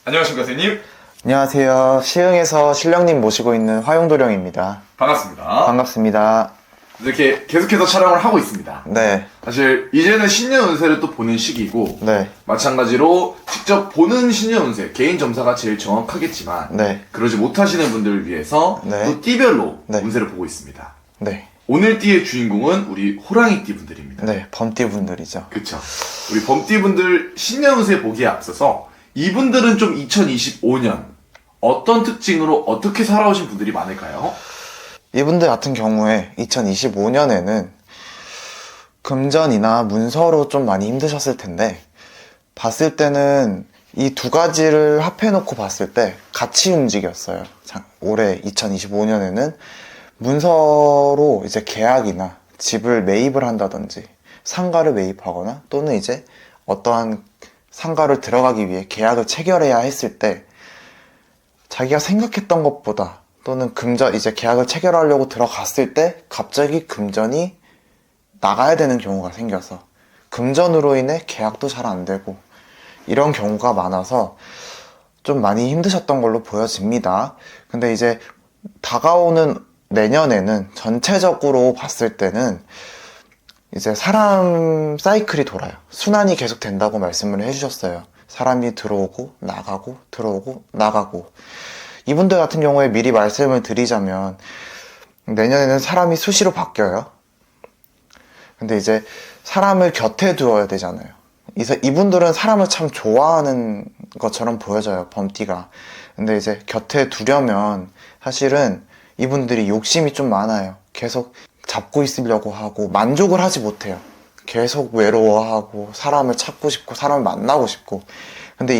안녕하십니까, 선생님. 안녕하세요. 시흥에서 신령님 모시고 있는 화용도령입니다. 반갑습니다. 반갑습니다. 이렇게 계속해서 촬영을 하고 있습니다. 네, 사실 이제는 신년 운세를 또 보는 시기고 네, 마찬가지로 직접 보는 신년 운세, 개인 점사가 제일 정확하겠지만 네, 그러지 못하시는 분들을 위해서 네. 또 띠별로 네. 운세를 보고 있습니다. 네, 오늘 띠의 주인공은 우리 호랑이띠 분들입니다. 네, 범띠 분들이죠. 그쵸. 우리 범띠 분들 신년 운세 보기에 앞서서 이분들은 좀 2025년 어떤 특징으로 어떻게 살아오신 분들이 많을까요? 이분들 같은 경우에 2025년에는 금전이나 문서로 좀 많이 힘드셨을 텐데, 봤을 때는 이 두 가지를 합해놓고 봤을 때 같이 움직였어요. 올해 2025년에는 문서로 이제 계약이나 집을 매입을 한다든지 상가를 매입하거나 또는 이제 어떠한 상가를 들어가기 위해 계약을 체결해야 했을 때 자기가 생각했던 것보다 또는 금전 이제 계약을 체결하려고 들어갔을 때 갑자기 금전이 나가야 되는 경우가 생겨서 금전으로 인해 계약도 잘 안 되고 이런 경우가 많아서 좀 많이 힘드셨던 걸로 보여집니다. 근데 이제 다가오는 내년에는 전체적으로 봤을 때는 이제 사람 사이클이 돌아요. 순환이 계속 된다고 말씀을 해주셨어요. 사람이 들어오고 나가고 들어오고 나가고. 이분들 같은 경우에 미리 말씀을 드리자면 내년에는 사람이 수시로 바뀌어요. 근데 이제 사람을 곁에 두어야 되잖아요. 이분들은 사람을 참 좋아하는 것처럼 보여져요, 범띠가. 근데 이제 곁에 두려면 사실은 이분들이 욕심이 좀 많아요. 계속 잡고 있으려고 하고 만족을 하지 못해요. 계속 외로워하고 사람을 찾고 싶고 사람을 만나고 싶고. 근데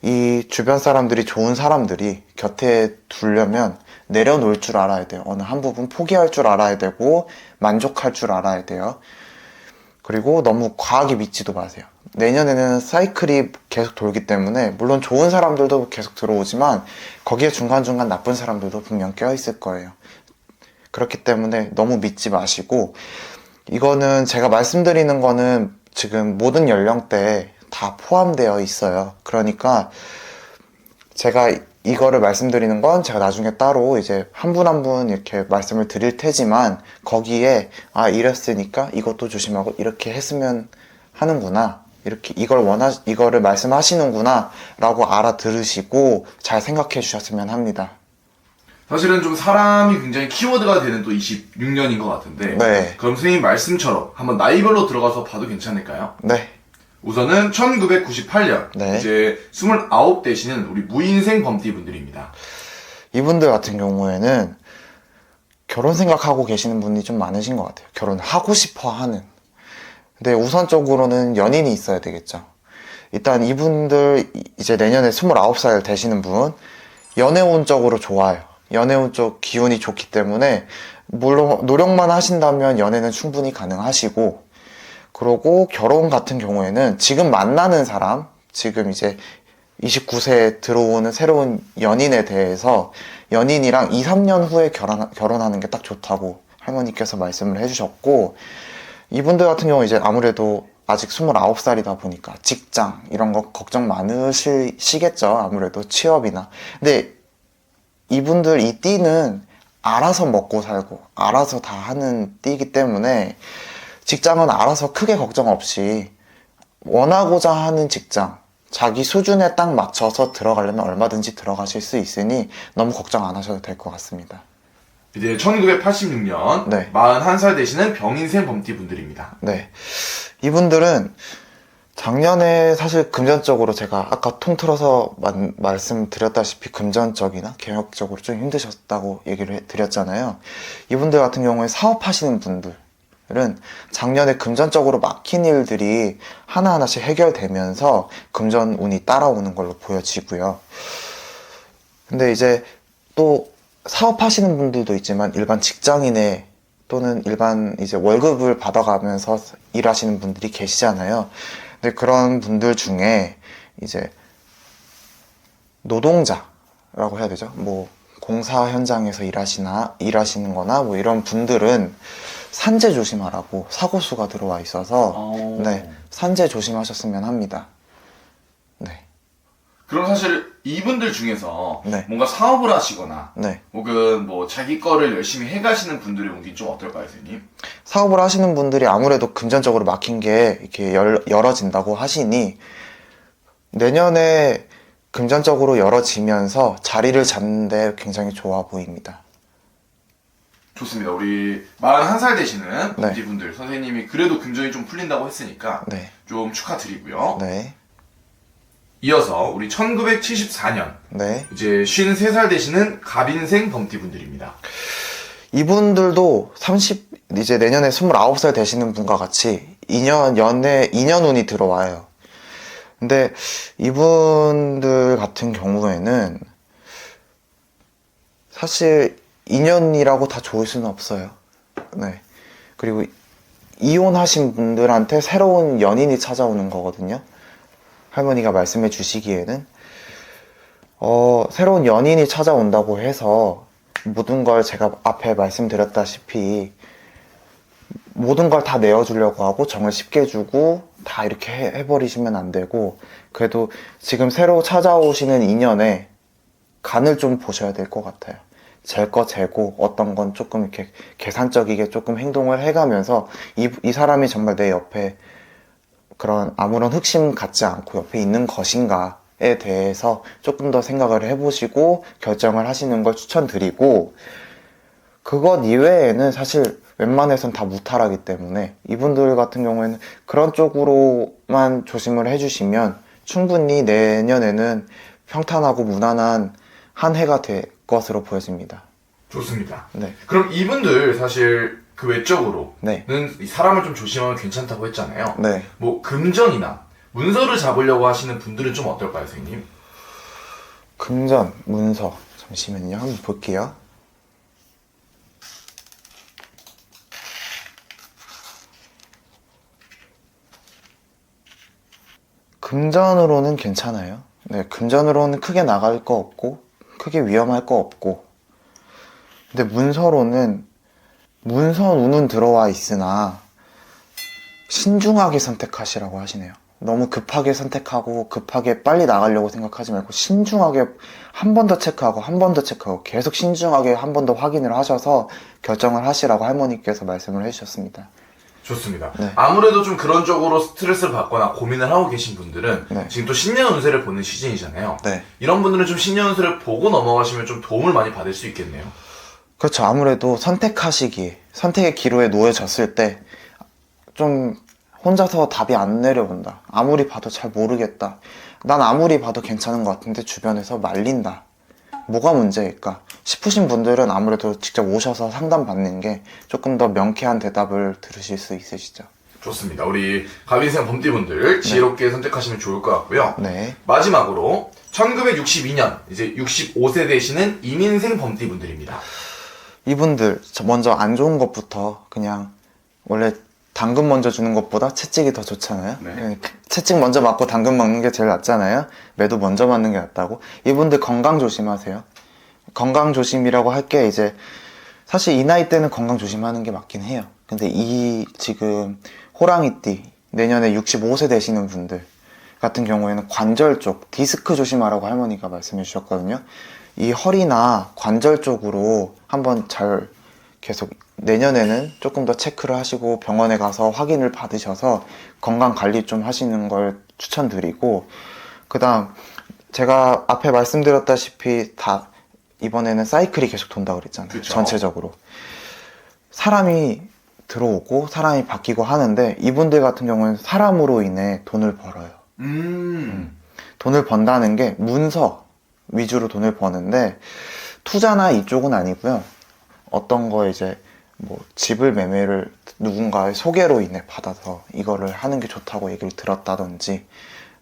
이 주변 사람들이 좋은 사람들이 곁에 두려면 내려놓을 줄 알아야 돼요. 어느 한 부분 포기할 줄 알아야 되고 만족할 줄 알아야 돼요. 그리고 너무 과하게 믿지도 마세요. 내년에는 사이클이 계속 돌기 때문에 물론 좋은 사람들도 계속 들어오지만 거기에 중간중간 나쁜 사람들도 분명 껴있을 거예요. 그렇기 때문에 너무 믿지 마시고, 이거는 제가 말씀드리는 거는 지금 모든 연령대에 다 포함되어 있어요. 그러니까 제가 이거를 말씀드리는 건 제가 나중에 따로 이제 한 분 한 분 이렇게 말씀을 드릴 테지만 거기에 이랬으니까 이것도 조심하고 이렇게 했으면 하는구나, 이렇게 이거를 말씀하시는구나 라고 알아들으시고 잘 생각해 주셨으면 합니다. 사실은 좀 사람이 굉장히 키워드가 되는 또 26년인 것 같은데 네. 그럼 선생님 말씀처럼 한번 나이별로 들어가서 봐도 괜찮을까요? 네, 우선은 1998년 네. 이제 29 되시는 우리 무인생 범띠 분들입니다. 이분들 같은 경우에는 결혼 생각하고 계시는 분이 좀 많으신 것 같아요. 결혼하고 싶어 하는. 근데 우선적으로는 연인이 있어야 되겠죠. 일단 이분들 이제 내년에 29살 되시는 분, 연애운적으로 좋아요. 연애운 쪽 기운이 좋기 때문에 물론 노력만 하신다면 연애는 충분히 가능하시고, 그리고 결혼 같은 경우에는 지금 만나는 사람, 지금 이제 29세에 들어오는 새로운 연인에 대해서 연인이랑 2, 3년 후에 결혼하는 게 딱 좋다고 할머니께서 말씀을 해주셨고, 이분들 같은 경우 이제 아무래도 아직 29살이다 보니까 직장 이런 거 걱정 많으시겠죠. 아무래도 취업이나. 근데 이분들 이 띠는 알아서 먹고 살고 알아서 다 하는 띠이기 때문에 직장은 알아서 크게 걱정 없이 원하고자 하는 직장, 자기 수준에 딱 맞춰서 들어가려면 얼마든지 들어가실 수 있으니 너무 걱정 안 하셔도 될 것 같습니다. 이제 1986년 네. 41살 되시는 병인생 범띠 분들입니다. 네. 이분들은 작년에 사실 금전적으로 제가 아까 통틀어서 말씀드렸다시피 금전적이나 경영적으로 좀 힘드셨다고 얘기를 드렸잖아요. 이분들 같은 경우에 사업하시는 분들은 작년에 금전적으로 막힌 일들이 하나하나씩 해결되면서 금전 운이 따라오는 걸로 보여지고요. 근데 이제 또 사업하시는 분들도 있지만 일반 직장인의 또는 일반 이제 월급을 받아가면서 일하시는 분들이 계시잖아요. 근데 그런 분들 중에 이제 노동자라고 해야 되죠. 뭐 공사 현장에서 일하시는 거나 뭐 이런 분들은 산재 조심하라고 사고수가 들어와 있어서 네, 산재 조심하셨으면 합니다. 네. 그럼 사실 이분들 중에서 네. 뭔가 사업을 하시거나 네. 혹은 뭐 자기 거를 열심히 해가시는 분들의 운기 좀 어떨까요, 선생님? 사업을 하시는 분들이 아무래도 금전적으로 막힌 게 이렇게 열어진다고 하시니 내년에 금전적으로 열어지면서 자리를 잡는데 굉장히 좋아 보입니다. 좋습니다. 우리 41살 되시는 네. 분들 선생님이 그래도 금전이 좀 풀린다고 했으니까 네. 좀 축하드리고요. 네. 이어서 우리 1974년 네. 이제 53살 되시는 갑인생 범띠분들입니다. 이분들도 이제 내년에 29살 되시는 분과 같이 2년 운이 들어와요. 근데 이분들 같은 경우에는 사실 인연이라고 다 좋을 수는 없어요. 네. 그리고 이혼하신 분들한테 새로운 연인이 찾아오는 거거든요. 할머니가 말씀해 주시기에는 새로운 연인이 찾아온다고 해서 모든 걸 제가 앞에 말씀드렸다시피 모든 걸 다 내어주려고 하고 정을 쉽게 주고 다 이렇게 해버리시면 안 되고 그래도 지금 새로 찾아오시는 인연에 간을 좀 보셔야 될 것 같아요. 잴 거 재고 어떤 건 조금 이렇게 계산적이게 조금 행동을 해가면서 이 사람이 정말 내 옆에 그런 아무런 흑심 갖지 않고 옆에 있는 것인가에 대해서 조금 더 생각을 해보시고 결정을 하시는 걸 추천드리고 그것 이외에는 사실 웬만해선 다 무탈하기 때문에 이분들 같은 경우에는 그런 쪽으로만 조심을 해주시면 충분히 내년에는 평탄하고 무난한 한 해가 될 것으로 보여집니다. 좋습니다. 네. 그럼 이분들 사실 그 외적으로는 네. 이 사람을 좀 조심하면 괜찮다고 했잖아요. 네. 뭐 금전이나 문서를 잡으려고 하시는 분들은 좀 어떨까요, 선생님? 금전, 문서. 잠시만요. 한번 볼게요. 금전으로는 괜찮아요. 네, 금전으로는 크게 나갈 거 없고, 크게 위험할 거 없고. 근데 문서로는, 문서 운은 들어와 있으나, 신중하게 선택하시라고 하시네요. 너무 급하게 선택하고, 급하게 빨리 나가려고 생각하지 말고, 신중하게 한 번 더 체크하고, 한 번 더 체크하고, 계속 신중하게 한 번 더 확인을 하셔서 결정을 하시라고 할머니께서 말씀을 해주셨습니다. 좋습니다. 네. 아무래도 좀 그런 쪽으로 스트레스를 받거나 고민을 하고 계신 분들은 네. 지금 또 신년 운세를 보는 시즌이잖아요. 네. 이런 분들은 좀 신년 운세를 보고 넘어가시면 좀 도움을 많이 받을 수 있겠네요. 그렇죠. 아무래도 선택하시기에, 선택의 기로에 놓여졌을 때, 좀 혼자서 답이 안 내려온다. 아무리 봐도 잘 모르겠다. 난 아무리 봐도 괜찮은 것 같은데 주변에서 말린다. 뭐가 문제일까 싶으신 분들은 아무래도 직접 오셔서 상담받는 게 조금 더 명쾌한 대답을 들으실 수 있으시죠. 좋습니다. 우리 갑인생 범띠분들 지혜롭게 선택하시면 좋을 것 같고요. 네. 마지막으로 1962년 이제 65세 되시는 이민생 범띠분들입니다. 이분들 먼저 안 좋은 것부터 그냥 원래 당근 먼저 주는 것보다 채찍이 더 좋잖아요. 네. 채찍 먼저 맞고 당근 먹는 게 제일 낫잖아요. 매도 먼저 맞는 게 낫다고. 이분들 건강 조심하세요. 건강 조심이라고 할 게 이제 사실 이 나이 때는 건강 조심하는 게 맞긴 해요. 근데 이 지금 호랑이띠 내년에 65세 되시는 분들 같은 경우에는 관절 쪽 디스크 조심하라고 할머니가 말씀해 주셨거든요. 이 허리나 관절 쪽으로 한번 잘 계속 내년에는 조금 더 체크를 하시고 병원에 가서 확인을 받으셔서 건강 관리 좀 하시는 걸 추천드리고, 그 다음 제가 앞에 말씀드렸다시피 다 이번에는 사이클이 계속 돈다고 그랬잖아요. 그쵸. 전체적으로 사람이 들어오고 사람이 바뀌고 하는데 이분들 같은 경우는 사람으로 인해 돈을 벌어요. 돈을 번다는 게 문서 위주로 돈을 버는데 투자나 이쪽은 아니고요. 어떤 거 이제 뭐 집을 매매를 누군가의 소개로 인해 받아서 이거를 하는 게 좋다고 얘기를 들었다든지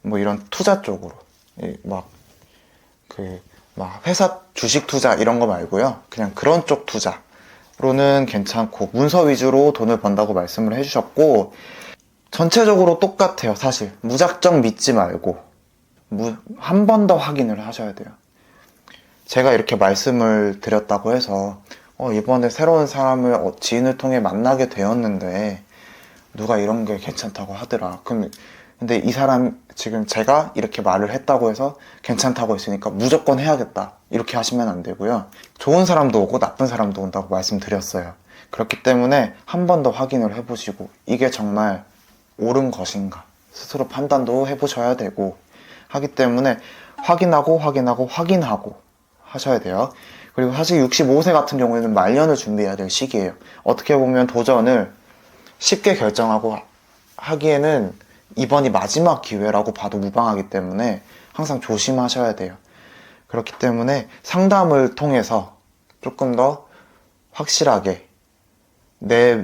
뭐 이런 투자 쪽으로 막 회사 주식 투자 이런 거 말고요. 그냥 그런 쪽 투자로는 괜찮고 문서 위주로 돈을 번다고 말씀을 해주셨고, 전체적으로 똑같아요. 사실 무작정 믿지 말고 한 번 더 확인을 하셔야 돼요. 제가 이렇게 말씀을 드렸다고 해서 이번에 새로운 사람을 지인을 통해 만나게 되었는데 누가 이런 게 괜찮다고 하더라. 그럼 근데 이 사람 지금 제가 이렇게 말을 했다고 해서 괜찮다고 했으니까 무조건 해야겠다 이렇게 하시면 안 되고요. 좋은 사람도 오고 나쁜 사람도 온다고 말씀드렸어요. 그렇기 때문에 한 번 더 확인을 해보시고 이게 정말 옳은 것인가 스스로 판단도 해보셔야 되고 하기 때문에 확인하고 하셔야 돼요. 그리고 사실 65세 같은 경우에는 말년을 준비해야 될 시기예요. 어떻게 보면 도전을 쉽게 결정하고 하기에는 이번이 마지막 기회라고 봐도 무방하기 때문에 항상 조심하셔야 돼요. 그렇기 때문에 상담을 통해서 조금 더 확실하게 내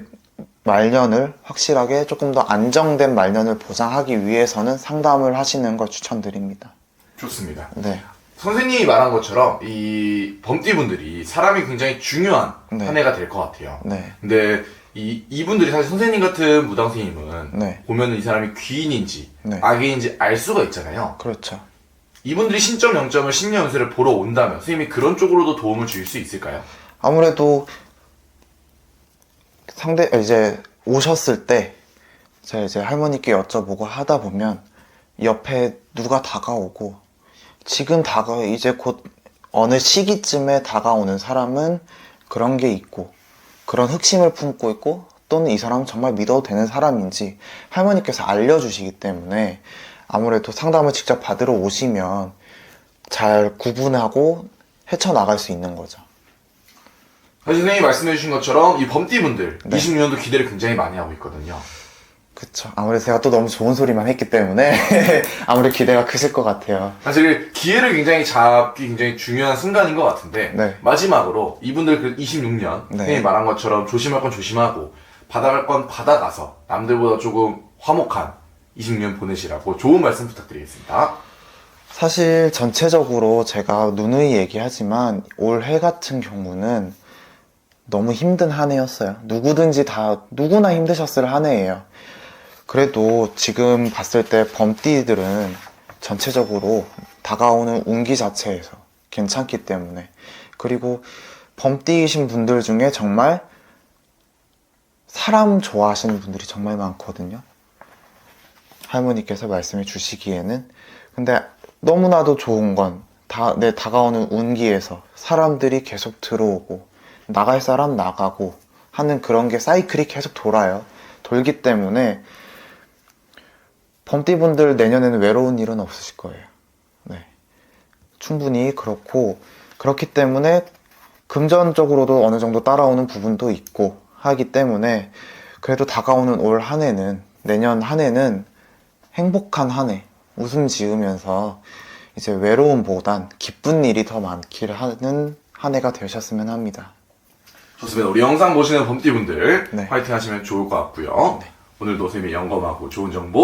말년을 확실하게 조금 더 안정된 말년을 보장하기 위해서는 상담을 하시는 걸 추천드립니다. 좋습니다. 네. 선생님이 말한 것처럼 이 범띠분들이 사람이 굉장히 중요한 네. 한 해가 될 것 같아요. 네. 근데 이분들이 사실 선생님 같은 무당선생님은 네. 보면은 이 사람이 귀인인지 네. 악인인지 알 수가 있잖아요. 그렇죠. 이분들이 신점 0점을 신년 운세를 보러 온다면 선생님이 그런 쪽으로도 도움을 줄 수 있을까요? 아무래도 이제 오셨을 때 제가 이제 할머니께 여쭤보고 하다 보면 옆에 누가 다가오고 이제 곧 어느 시기쯤에 다가오는 사람은 그런 게 있고 그런 흑심을 품고 있고 또는 이 사람은 정말 믿어도 되는 사람인지 할머니께서 알려주시기 때문에 아무래도 상담을 직접 받으러 오시면 잘 구분하고 헤쳐나갈 수 있는 거죠. 사실 선생님이 말씀해주신 것처럼 이 범띠분들 네. 26년도 기대를 굉장히 많이 하고 있거든요. 그쵸. 아무래도 제가 또 너무 좋은 소리만 했기 때문에 아무래도 기대가 크실 것 같아요. 사실 기회를 굉장히 잡기 굉장히 중요한 순간인 것 같은데 네. 마지막으로 이분들 그 26년 네. 선생님이 말한 것처럼 조심할 건 조심하고 받아갈 건 받아가서 남들보다 조금 화목한 26년 보내시라고 좋은 말씀 부탁드리겠습니다. 사실 전체적으로 제가 누누이 얘기하지만 올해 같은 경우는 너무 힘든 한 해였어요. 누구나 힘드셨을 한 해예요. 그래도 지금 봤을 때 범띠들은 전체적으로 다가오는 운기 자체에서 괜찮기 때문에, 그리고 범띠이신 분들 중에 정말 사람 좋아하시는 분들이 정말 많거든요. 할머니께서 말씀해 주시기에는. 근데 너무나도 좋은 건 내 다가오는 운기에서 사람들이 계속 들어오고 나갈 사람 나가고 하는 그런 게 사이클이 계속 돌기 때문에 범띠분들 내년에는 외로운 일은 없으실 거예요. 네. 충분히 그렇기 때문에 금전적으로도 어느 정도 따라오는 부분도 있고 하기 때문에 그래도 다가오는 올 한 해는, 내년 한 해는 행복한 한 해, 웃음 지으면서 이제 외로움보단 기쁜 일이 더 많기를 하는 한 해가 되셨으면 합니다. 좋습니다. 우리 영상 보시는 범띠분들 네. 화이팅 하시면 좋을 것 같고요. 오늘도 선생님이 영검하고 좋은 정보